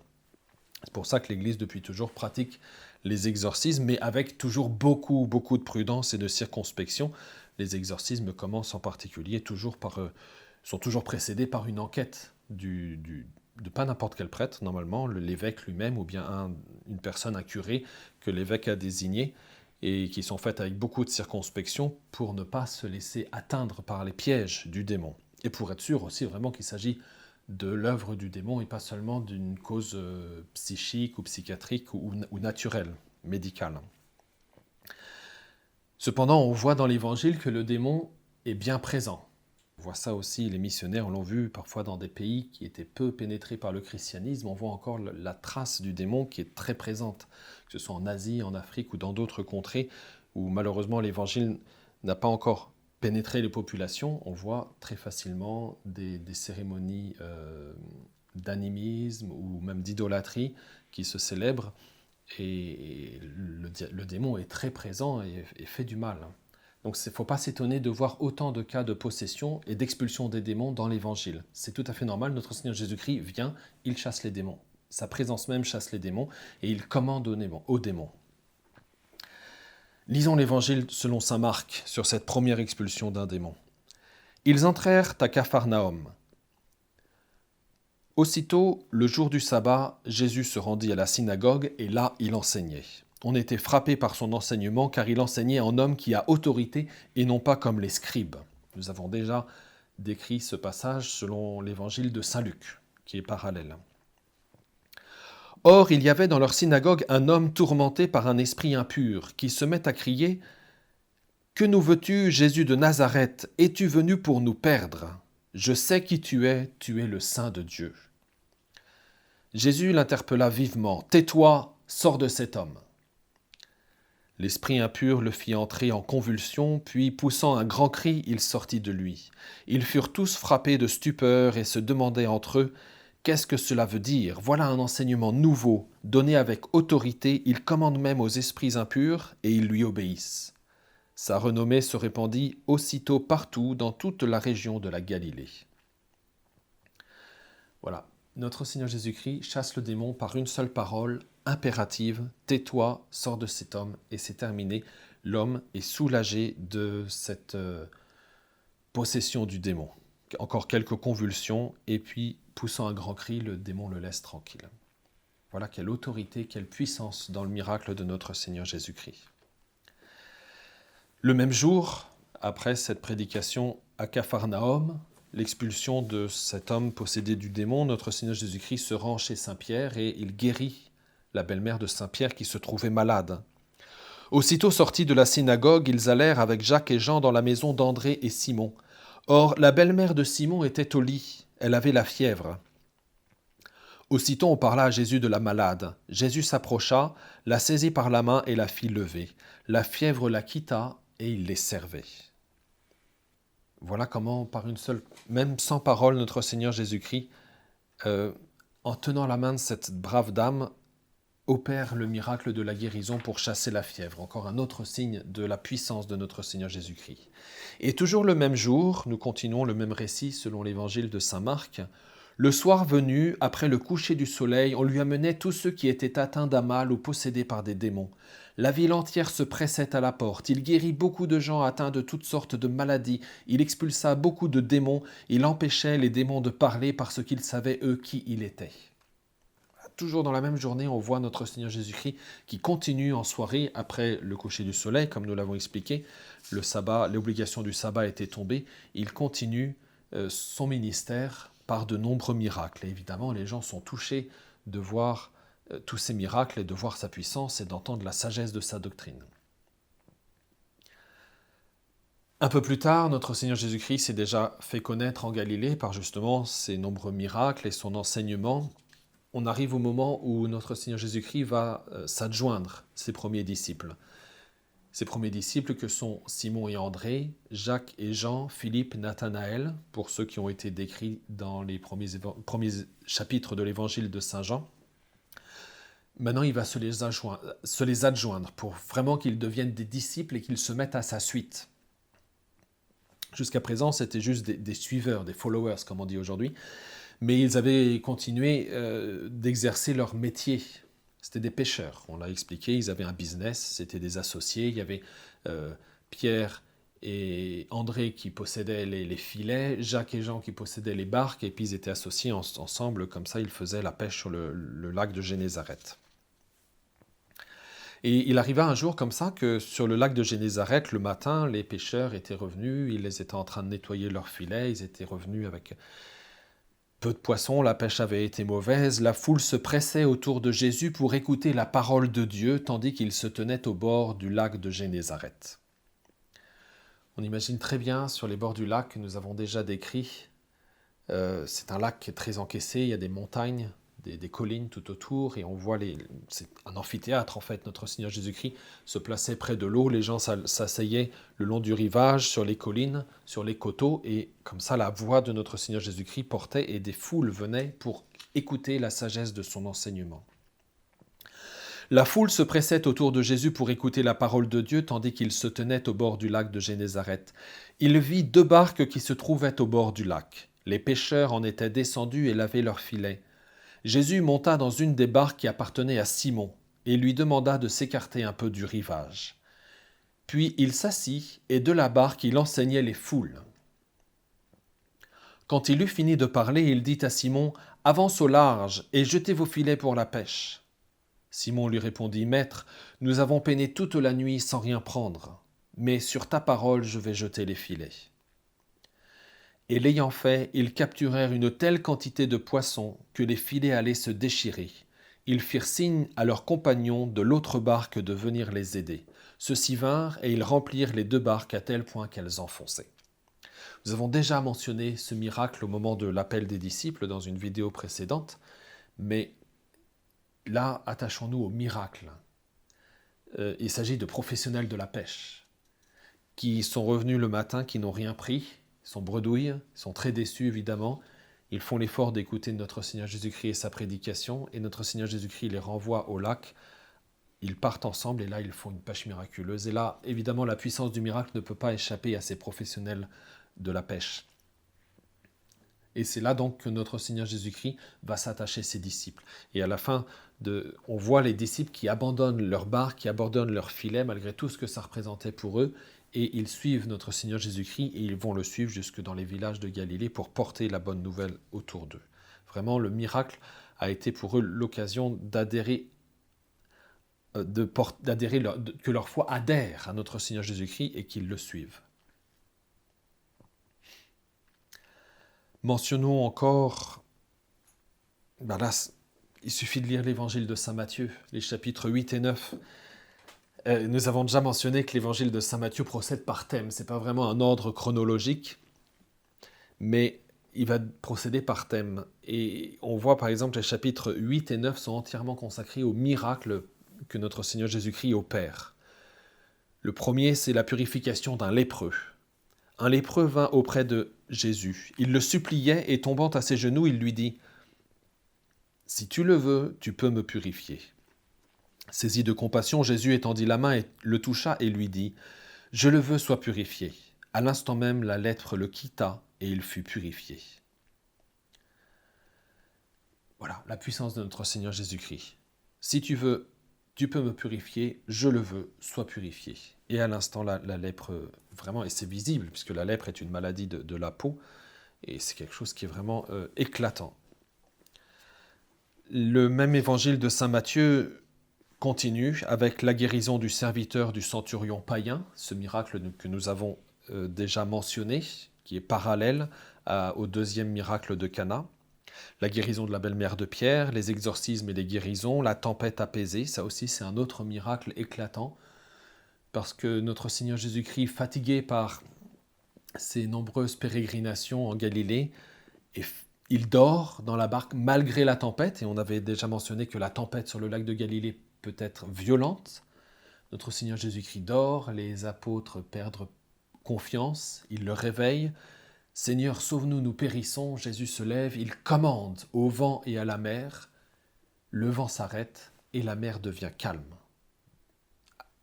C'est pour ça que l'Église, depuis toujours, pratique les exorcismes, mais avec toujours beaucoup de prudence et de circonspection. Les exorcismes commencent en particulier sont toujours précédés par une enquête de pas n'importe quel prêtre, normalement, l'évêque lui-même, ou bien une personne, un curé, que l'évêque a désigné, et qui sont faites avec beaucoup de circonspection pour ne pas se laisser atteindre par les pièges du démon. Et pour être sûr aussi vraiment qu'il s'agit de l'œuvre du démon et pas seulement d'une cause psychique ou psychiatrique ou naturelle, médicale. Cependant, on voit dans l'Évangile que le démon est bien présent. On voit ça aussi, les missionnaires l'ont vu parfois dans des pays qui étaient peu pénétrés par le christianisme. On voit encore la trace du démon qui est très présente, que ce soit en Asie, en Afrique ou dans d'autres contrées où malheureusement l'Évangile n'a pas encore pénétré les populations. On voit très facilement des cérémonies d'animisme ou même d'idolâtrie qui se célèbrent et le démon est très présent et fait du mal. Donc il ne faut pas s'étonner de voir autant de cas de possession et d'expulsion des démons dans l'Évangile. C'est tout à fait normal, notre Seigneur Jésus-Christ vient, il chasse les démons. Sa présence même chasse les démons et il commande aux démons. Lisons l'Évangile selon saint Marc sur cette première expulsion d'un démon. Ils entrèrent à Capharnaüm. Aussitôt, le jour du sabbat, Jésus se rendit à la synagogue et là, il enseignait. On était frappé par son enseignement car il enseignait en homme qui a autorité et non pas comme les scribes. Nous avons déjà décrit ce passage selon l'Évangile de saint Luc, qui est parallèle. Or, il y avait dans leur synagogue un homme tourmenté par un esprit impur, qui se met à crier « Que nous veux-tu, Jésus de Nazareth? Es-tu venu pour nous perdre? Je sais qui tu es le Saint de Dieu. » Jésus l'interpella vivement « Tais-toi, sors de cet homme !» L'esprit impur le fit entrer en convulsion, puis poussant un grand cri, il sortit de lui. Ils furent tous frappés de stupeur et se demandaient entre eux « Qu'est-ce que cela veut dire? Voilà un enseignement nouveau, donné avec autorité, il commande même aux esprits impurs et ils lui obéissent. » Sa renommée se répandit aussitôt partout dans toute la région de la Galilée. Voilà, notre Seigneur Jésus-Christ chasse le démon par une seule parole impérative, « Tais-toi, sors de cet homme » et c'est terminé. L'homme est soulagé de cette possession du démon. Encore quelques convulsions et puis, poussant un grand cri, le démon le laisse tranquille. Voilà quelle autorité, quelle puissance dans le miracle de notre Seigneur Jésus-Christ. Le même jour, après cette prédication à Capharnaüm, l'expulsion de cet homme possédé du démon, notre Seigneur Jésus-Christ se rend chez Saint Pierre et il guérit la belle-mère de Saint Pierre qui se trouvait malade. Aussitôt sortis de la synagogue, ils allèrent avec Jacques et Jean dans la maison d'André et Simon. Or, la belle-mère de Simon était au lit, elle avait la fièvre. Aussitôt on parla à Jésus de la malade. Jésus s'approcha, la saisit par la main et la fit lever. La fièvre la quitta et il les servait. Voilà comment, par une seule, même sans parole, notre Seigneur Jésus-Christ, en tenant la main de cette brave dame, opère le miracle de la guérison pour chasser la fièvre. Encore un autre signe de la puissance de notre Seigneur Jésus-Christ. Et toujours le même jour, nous continuons le même récit selon l'évangile de saint Marc. Le soir venu, après le coucher du soleil, on lui amenait tous ceux qui étaient atteints d'un mal ou possédés par des démons. La ville entière se pressait à la porte. Il guérit beaucoup de gens atteints de toutes sortes de maladies. Il expulsa beaucoup de démons. Il empêchait les démons de parler parce qu'ils savaient, eux, qui il était. Toujours dans la même journée, on voit notre Seigneur Jésus-Christ qui continue en soirée après le coucher du soleil, comme nous l'avons expliqué. Le sabbat, l'obligation du sabbat était tombée. Il continue son ministère par de nombreux miracles. Et évidemment, les gens sont touchés de voir tous ces miracles et de voir sa puissance et d'entendre la sagesse de sa doctrine. Un peu plus tard, notre Seigneur Jésus-Christ s'est déjà fait connaître en Galilée par justement ses nombreux miracles et son enseignement. On arrive au moment où notre Seigneur Jésus-Christ va s'adjoindre ses premiers disciples. Ses premiers disciples que sont Simon et André, Jacques et Jean, Philippe, Nathanaël, pour ceux qui ont été décrits dans les premiers chapitres de l'évangile de Saint Jean. Maintenant, il va se les adjoindre pour vraiment qu'ils deviennent des disciples et qu'ils se mettent à sa suite. Jusqu'à présent, c'était juste des suiveurs, des followers, comme on dit aujourd'hui. Mais ils avaient continué d'exercer leur métier. C'était des pêcheurs, on l'a expliqué, ils avaient un business, c'était des associés. Il y avait Pierre et André qui possédaient les filets, Jacques et Jean qui possédaient les barques, et puis ils étaient associés ensemble, comme ça ils faisaient la pêche sur le lac de Génézareth. Et il arriva un jour comme ça que sur le lac de Génézareth, le matin, les pêcheurs étaient revenus, ils étaient en train de nettoyer leurs filets, ils étaient revenus avec peu de poissons, la pêche avait été mauvaise, la foule se pressait autour de Jésus pour écouter la parole de Dieu, tandis qu'il se tenait au bord du lac de Génézareth. On imagine très bien sur les bords du lac que nous avons déjà décrit. C'est un lac qui est très encaissé, il y a des montagnes, des collines tout autour, et on voit c'est un amphithéâtre en fait. Notre Seigneur Jésus-Christ se plaçait près de l'eau, les gens s'asseyaient le long du rivage, sur les collines, sur les coteaux, et comme ça la voix de notre Seigneur Jésus-Christ portait, et des foules venaient pour écouter la sagesse de son enseignement. La foule se pressait autour de Jésus pour écouter la parole de Dieu, tandis qu'il se tenait au bord du lac de Génézareth. Il vit 2 barques qui se trouvaient au bord du lac. Les pêcheurs en étaient descendus et lavaient leurs filets. Jésus monta dans une des barques qui appartenait à Simon et lui demanda de s'écarter un peu du rivage. Puis il s'assit, et de la barque il enseignait les foules. Quand il eut fini de parler, il dit à Simon, « Avance au large et jetez vos filets pour la pêche. » Simon lui répondit, « Maître, nous avons peiné toute la nuit sans rien prendre, mais sur ta parole je vais jeter les filets. » Et l'ayant fait, ils capturèrent une telle quantité de poissons que les filets allaient se déchirer. Ils firent signe à leurs compagnons de l'autre barque de venir les aider. Ceux-ci vinrent et ils remplirent les deux barques à tel point qu'elles enfonçaient. Nous avons déjà mentionné ce miracle au moment de l'appel des disciples dans une vidéo précédente, mais là, attachons-nous au miracle. Il s'agit de professionnels de la pêche qui sont revenus le matin, qui n'ont rien pris, ils sont bredouilles, ils sont très déçus évidemment. Ils font l'effort d'écouter notre Seigneur Jésus-Christ et sa prédication, et notre Seigneur Jésus-Christ les renvoie au lac. Ils partent ensemble et là, ils font une pêche miraculeuse. Et là, évidemment, la puissance du miracle ne peut pas échapper à ces professionnels de la pêche. Et c'est là donc que notre Seigneur Jésus-Christ va s'attacher ses disciples. Et à la fin, on voit les disciples qui abandonnent leur barque, qui abandonnent leur filet, malgré tout ce que ça représentait pour eux, et ils suivent notre Seigneur Jésus-Christ, et ils vont le suivre jusque dans les villages de Galilée pour porter la bonne nouvelle autour d'eux. Vraiment, le miracle a été pour eux l'occasion d'adhérer, que leur foi adhère à notre Seigneur Jésus-Christ et qu'ils le suivent. Mentionnons encore, là, il suffit de lire l'évangile de saint Matthieu, les chapitres 8 et 9. Nous avons déjà mentionné que l'évangile de saint Matthieu procède par thème. Ce n'est pas vraiment un ordre chronologique, mais il va procéder par thème. Et on voit par exemple les chapitres 8 et 9 sont entièrement consacrés au miracle que notre Seigneur Jésus-Christ opère. Le premier, c'est la purification d'un lépreux. Un lépreux vint auprès de Jésus. Il le suppliait et tombant à ses genoux, il lui dit « Si tu le veux, tu peux me purifier. » Saisi de compassion, Jésus étendit la main et le toucha et lui dit « Je le veux, sois purifié. » À l'instant même, la lèpre le quitta et il fut purifié. Voilà, la puissance de notre Seigneur Jésus-Christ. Si tu veux, tu peux me purifier, je le veux, sois purifié. Et à l'instant, la lèpre, vraiment, et c'est visible, puisque la lèpre est une maladie de la peau, et c'est quelque chose qui est vraiment éclatant. Le même évangile de saint Matthieu continue avec la guérison du serviteur du centurion païen, ce miracle que nous avons déjà mentionné, qui est parallèle au deuxième miracle de Cana. La guérison de la belle-mère de Pierre, les exorcismes et les guérisons, la tempête apaisée, ça aussi c'est un autre miracle éclatant, parce que notre Seigneur Jésus-Christ, fatigué par ses nombreuses pérégrinations en Galilée, il dort dans la barque malgré la tempête, et on avait déjà mentionné que la tempête sur le lac de Galilée peut être violente. Notre Seigneur Jésus-Christ dort, les apôtres perdent confiance, ils le réveillent. « Seigneur, sauve-nous, nous périssons !» Jésus se lève, il commande au vent et à la mer. Le vent s'arrête et la mer devient calme.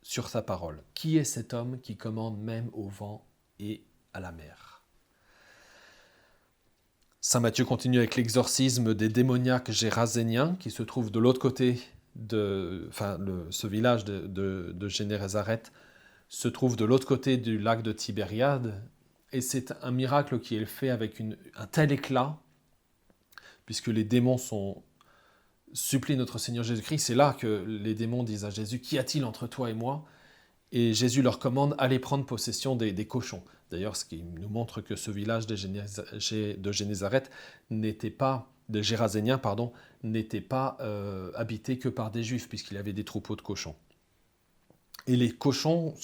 Sur sa parole. Qui est cet homme qui commande même au vent et à la mer? Saint Matthieu continue avec l'exorcisme des démoniaques géraséniens qui se trouvent de l'autre côté ce village de Génézareth se trouve de l'autre côté du lac de Tibériade. Et c'est un miracle qui est fait avec un tel éclat, puisque les démons supplient notre Seigneur Jésus-Christ. C'est là que les démons disent à Jésus, « Qu'y a-t-il entre toi et moi ?» Et Jésus leur commande, « Allez prendre possession des cochons. » D'ailleurs, ce qui nous montre que ce village de Génézareth de Géraséniens, n'était pas habité que par des Juifs, puisqu'il y avait des troupeaux de cochons. Et les cochons,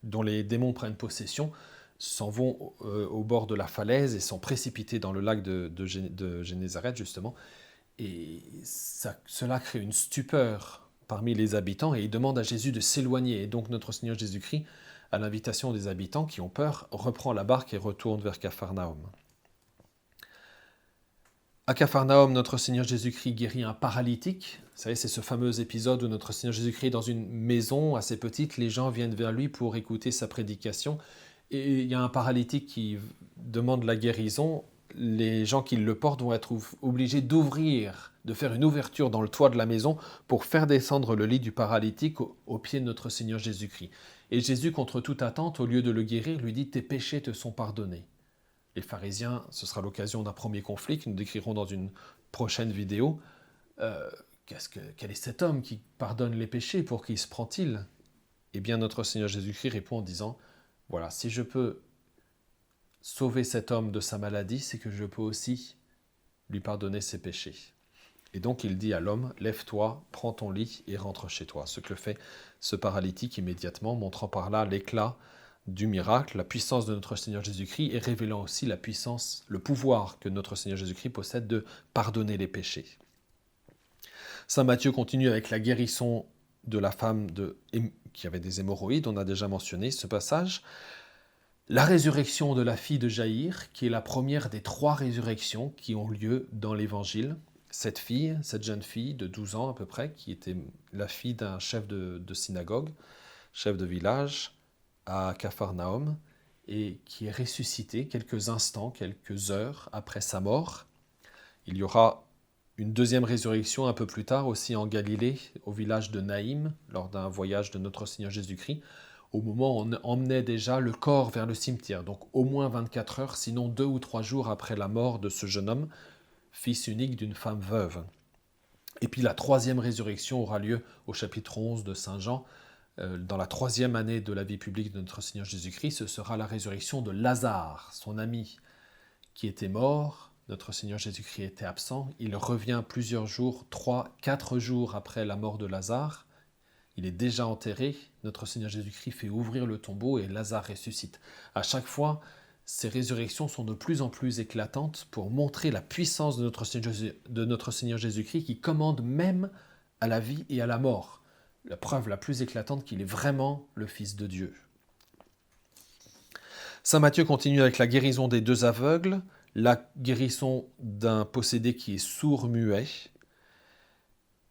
dont les démons prennent possession, s'en vont au bord de la falaise et sont précipités dans le lac de Génézareth, justement. Et cela crée une stupeur parmi les habitants et ils demandent à Jésus de s'éloigner. Et donc notre Seigneur Jésus-Christ, à l'invitation des habitants qui ont peur, reprend la barque et retourne vers Capharnaüm. À Capharnaüm, notre Seigneur Jésus-Christ guérit un paralytique. Vous savez, c'est ce fameux épisode où notre Seigneur Jésus-Christ est dans une maison assez petite, les gens viennent vers lui pour écouter sa prédication. Et il y a un paralytique qui demande la guérison. Les gens qui le portent vont être obligés de faire une ouverture dans le toit de la maison pour faire descendre le lit du paralytique au pied de notre Seigneur Jésus-Christ. Et Jésus, contre toute attente, au lieu de le guérir, lui dit « Tes péchés te sont pardonnés ». Les pharisiens, ce sera l'occasion d'un premier conflit que nous décrirons dans une prochaine vidéo. Quel est cet homme qui pardonne les péchés? Pour qui se prend-il? Eh bien, notre Seigneur Jésus-Christ répond en disant « Voilà, si je peux sauver cet homme de sa maladie, c'est que je peux aussi lui pardonner ses péchés. » Et donc il dit à l'homme « Lève-toi, prends ton lit et rentre chez toi ». Ce que fait ce paralytique immédiatement, montrant par là l'éclat du miracle, la puissance de notre Seigneur Jésus-Christ et révélant aussi la puissance, le pouvoir que notre Seigneur Jésus-Christ possède de pardonner les péchés. Saint Matthieu continue avec la guérison de la femme qui avait des hémorroïdes, on a déjà mentionné ce passage. La résurrection de la fille de Jaïr, qui est la première des 3 résurrections qui ont lieu dans l'Évangile. Cette jeune fille de 12 ans à peu près, qui était la fille d'un chef de synagogue, chef de village à Capharnaüm, et qui est ressuscitée quelques instants, quelques heures après sa mort. Il y aura une deuxième résurrection un peu plus tard aussi en Galilée, au village de Naïm, lors d'un voyage de notre Seigneur Jésus-Christ, au moment où on emmenait déjà le corps vers le cimetière, donc au moins 24 heures, sinon 2 ou 3 jours après la mort de ce jeune homme, fils unique d'une femme veuve. Et puis la 3e résurrection aura lieu au chapitre 11 de Saint Jean, dans la 3e année de la vie publique de notre Seigneur Jésus-Christ. Ce sera la résurrection de Lazare, son ami, qui était mort. Notre Seigneur Jésus-Christ était absent. Il revient plusieurs jours, 3, 4 jours après la mort de Lazare. Il est déjà enterré. Notre Seigneur Jésus-Christ fait ouvrir le tombeau et Lazare ressuscite. À chaque fois, ces résurrections sont de plus en plus éclatantes pour montrer la puissance de notre Seigneur Jésus-Christ qui commande même à la vie et à la mort. La preuve la plus éclatante qu'il est vraiment le Fils de Dieu. Saint Matthieu continue avec la guérison des 2 aveugles, la guérison d'un possédé qui est sourd-muet,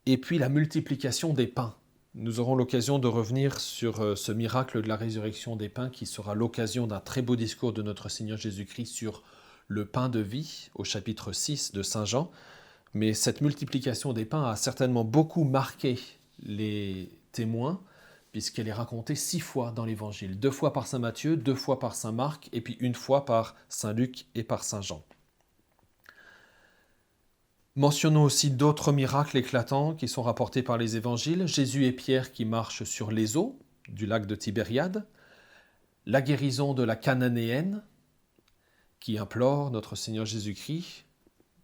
et puis la multiplication des pains. Nous aurons l'occasion de revenir sur ce miracle de la résurrection des pains qui sera l'occasion d'un très beau discours de notre Seigneur Jésus-Christ sur le pain de vie au chapitre 6 de Saint Jean. Mais cette multiplication des pains a certainement beaucoup marqué les témoins puisqu'elle est racontée 6 fois dans l'Évangile. 2 fois par Saint Matthieu, 2 fois par Saint Marc et puis 1 fois par Saint Luc et par Saint Jean. Mentionnons aussi d'autres miracles éclatants qui sont rapportés par les évangiles. Jésus et Pierre qui marchent sur les eaux du lac de Tibériade. La guérison de la Cananéenne qui implore notre Seigneur Jésus-Christ,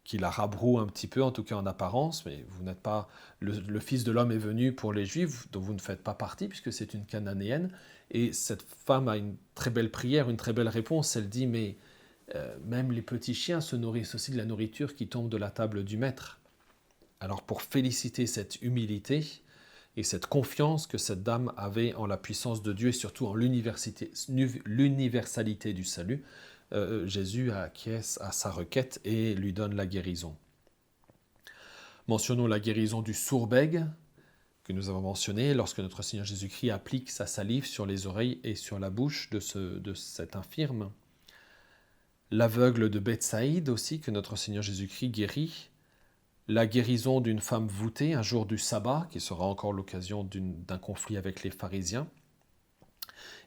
qui la rabroue un petit peu, en tout cas en apparence, mais vous n'êtes pas... Le Fils de l'homme est venu pour les Juifs, dont vous ne faites pas partie, puisque c'est une Cananéenne. Et cette femme a une très belle prière, une très belle réponse. Elle dit, mais... même les petits chiens se nourrissent aussi de la nourriture qui tombe de la table du maître. Alors pour féliciter cette humilité et cette confiance que cette dame avait en la puissance de Dieu et surtout en l'universalité du salut, Jésus acquiesce à sa requête et lui donne la guérison. Mentionnons la guérison du sourd-bègue que nous avons mentionné lorsque notre Seigneur Jésus-Christ applique sa salive sur les oreilles et sur la bouche de cet infirme. L'aveugle de Bethsaïde aussi, que notre Seigneur Jésus-Christ guérit. La guérison d'une femme voûtée un jour du sabbat, qui sera encore l'occasion d'un conflit avec les pharisiens.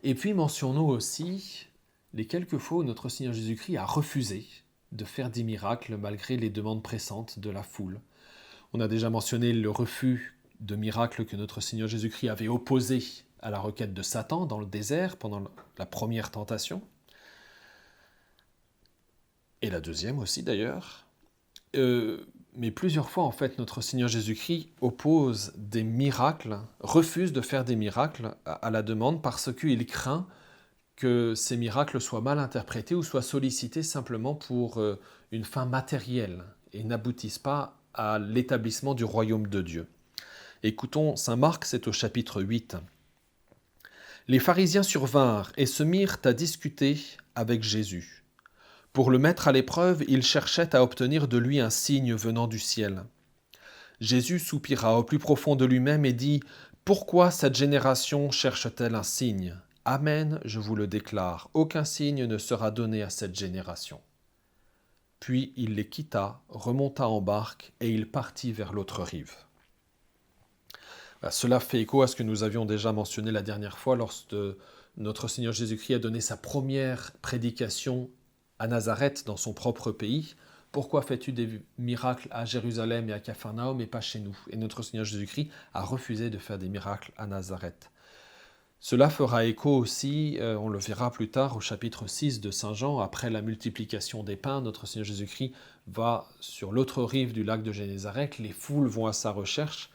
Et puis mentionnons aussi les quelques fois où notre Seigneur Jésus-Christ a refusé de faire des miracles malgré les demandes pressantes de la foule. On a déjà mentionné le refus de miracles que notre Seigneur Jésus-Christ avait opposé à la requête de Satan dans le désert pendant la première tentation. Et la deuxième aussi d'ailleurs. Mais plusieurs fois, en fait, notre Seigneur Jésus-Christ oppose des miracles, refuse de faire des miracles à la demande parce qu'il craint que ces miracles soient mal interprétés ou soient sollicités simplement pour une fin matérielle et n'aboutissent pas à l'établissement du royaume de Dieu. Écoutons Saint Marc, c'est au chapitre 8. Les pharisiens survinrent et se mirent à discuter avec Jésus. Pour le mettre à l'épreuve, ils cherchaient à obtenir de lui un signe venant du ciel. Jésus soupira au plus profond de lui-même et dit « Pourquoi cette génération cherche-t-elle un signe ? Amen, je vous le déclare, aucun signe ne sera donné à cette génération. » Puis il les quitta, remonta en barque et il partit vers l'autre rive. Cela fait écho à ce que nous avions déjà mentionné la dernière fois lorsque notre Seigneur Jésus-Christ a donné sa première prédication à Nazareth, dans son propre pays. Pourquoi fais-tu des miracles à Jérusalem et à Capharnaüm et pas chez nous? Et notre Seigneur Jésus-Christ a refusé de faire des miracles à Nazareth. Cela fera écho aussi, on le verra plus tard, au chapitre 6 de Saint Jean. Après la multiplication des pains, notre Seigneur Jésus-Christ va sur l'autre rive du lac de Génézareth. Les foules vont à sa recherche.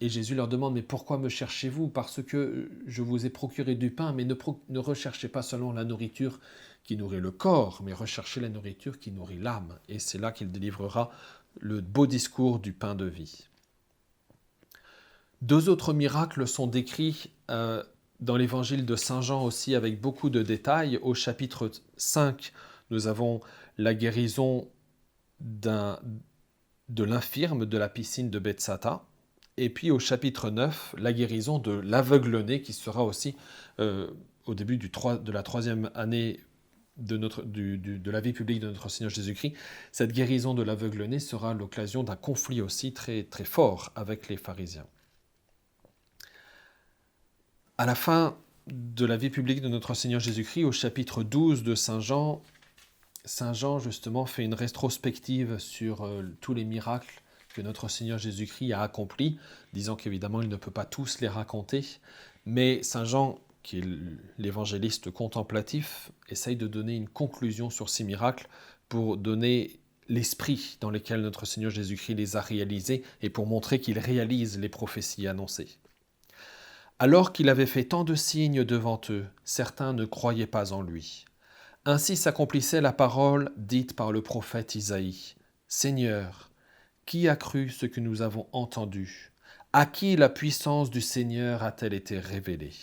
Et Jésus leur demande, mais pourquoi me cherchez-vous? Parce que je vous ai procuré du pain, mais ne recherchez pas seulement la nourriture qui nourrit le corps, mais recherchez la nourriture qui nourrit l'âme. Et c'est là qu'il délivrera le beau discours du pain de vie. Deux autres miracles sont décrits dans l'évangile de Saint Jean aussi avec beaucoup de détails. Au chapitre 5, nous avons la guérison de l'infirme de la piscine de Bethsatha. Et puis au chapitre 9, la guérison de l'aveugle-né, qui sera aussi au début de la troisième année de la vie publique de notre Seigneur Jésus-Christ. Cette guérison de l'aveugle-né sera l'occasion d'un conflit aussi très, très fort avec les pharisiens. À la fin de la vie publique de notre Seigneur Jésus-Christ, au chapitre 12 de Saint Jean justement fait une rétrospective sur tous les miracles que notre Seigneur Jésus-Christ a accomplis, disant qu'évidemment il ne peut pas tous les raconter, mais Saint Jean, qui est l'évangéliste contemplatif, essaye de donner une conclusion sur ces miracles pour donner l'esprit dans lequel notre Seigneur Jésus-Christ les a réalisés et pour montrer qu'il réalise les prophéties annoncées. Alors qu'il avait fait tant de signes devant eux, certains ne croyaient pas en lui. Ainsi s'accomplissait la parole dite par le prophète Isaïe. « Seigneur, qui a cru ce que nous avons entendu? À qui la puissance du Seigneur a-t-elle été révélée ?»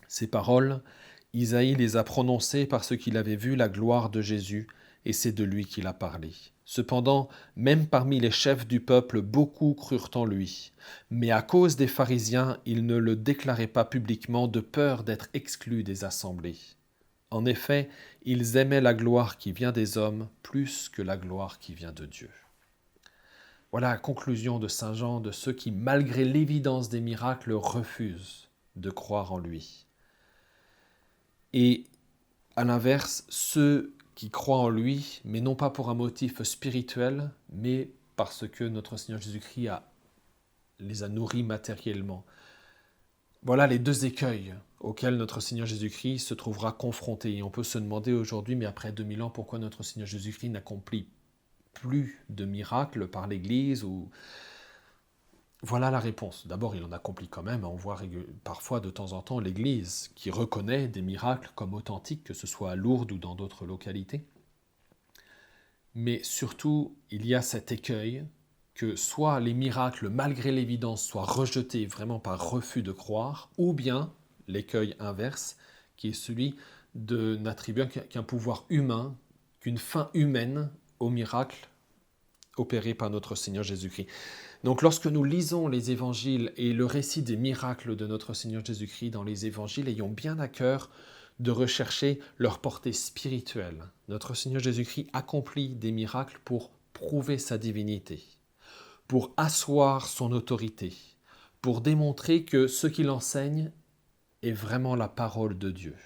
Ces paroles, Isaïe les a prononcées parce qu'il avait vu la gloire de Jésus, et c'est de lui qu'il a parlé. Cependant, même parmi les chefs du peuple, beaucoup crurent en lui. Mais à cause des pharisiens, ils ne le déclaraient pas publiquement de peur d'être exclus des assemblées. En effet, ils aimaient la gloire qui vient des hommes plus que la gloire qui vient de Dieu. Voilà la conclusion de Saint Jean de ceux qui, malgré l'évidence des miracles, refusent de croire en lui. Et à l'inverse, ceux qui croient en lui, mais non pas pour un motif spirituel, mais parce que notre Seigneur Jésus-Christ les a nourris matériellement. Voilà les deux écueils auxquels notre Seigneur Jésus-Christ se trouvera confronté. Et on peut se demander aujourd'hui, mais après 2000 ans, pourquoi notre Seigneur Jésus-Christ n'accomplit plus de miracles par l'Église ou... Voilà la réponse. D'abord, il en accomplit quand même. On voit parfois de temps en temps l'Église qui reconnaît des miracles comme authentiques, que ce soit à Lourdes ou dans d'autres localités. Mais surtout, il y a cet écueil que soit les miracles, malgré l'évidence, soient rejetés vraiment par refus de croire, ou bien l'écueil inverse, qui est celui de n'attribuer qu'un pouvoir humain, qu'une fin humaine aux miracles opérés par notre Seigneur Jésus-Christ. Donc lorsque nous lisons les évangiles et le récit des miracles de notre Seigneur Jésus-Christ dans les évangiles, ayons bien à cœur de rechercher leur portée spirituelle. Notre Seigneur Jésus-Christ accomplit des miracles pour prouver sa divinité, pour asseoir son autorité, pour démontrer que ce qu'il enseigne est vraiment la parole de Dieu.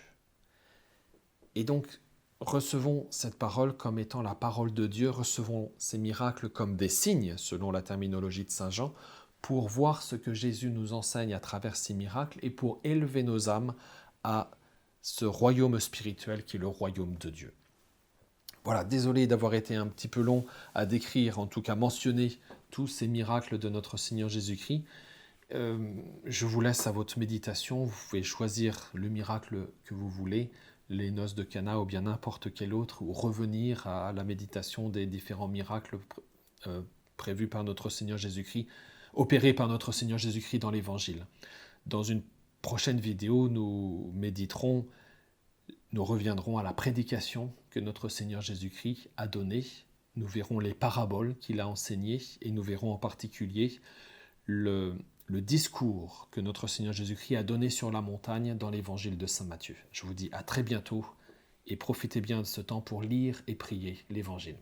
Et donc, recevons cette parole comme étant la parole de Dieu, recevons ces miracles comme des signes, selon la terminologie de Saint Jean, pour voir ce que Jésus nous enseigne à travers ces miracles et pour élever nos âmes à ce royaume spirituel qui est le royaume de Dieu. Voilà, désolé d'avoir été un petit peu long à décrire, en tout cas mentionner tous ces miracles de notre Seigneur Jésus-Christ. Je vous laisse à votre méditation, vous pouvez choisir le miracle que vous voulez, les noces de Cana ou bien n'importe quel autre, ou revenir à la méditation des différents miracles prévus par notre Seigneur Jésus-Christ, opérés par notre Seigneur Jésus-Christ dans l'Évangile. Dans une prochaine vidéo, nous reviendrons à la prédication que notre Seigneur Jésus-Christ a donnée. Nous verrons les paraboles qu'il a enseignées et nous verrons en particulier le discours que notre Seigneur Jésus-Christ a donné sur la montagne dans l'évangile de Saint Matthieu. Je vous dis à très bientôt et profitez bien de ce temps pour lire et prier l'évangile.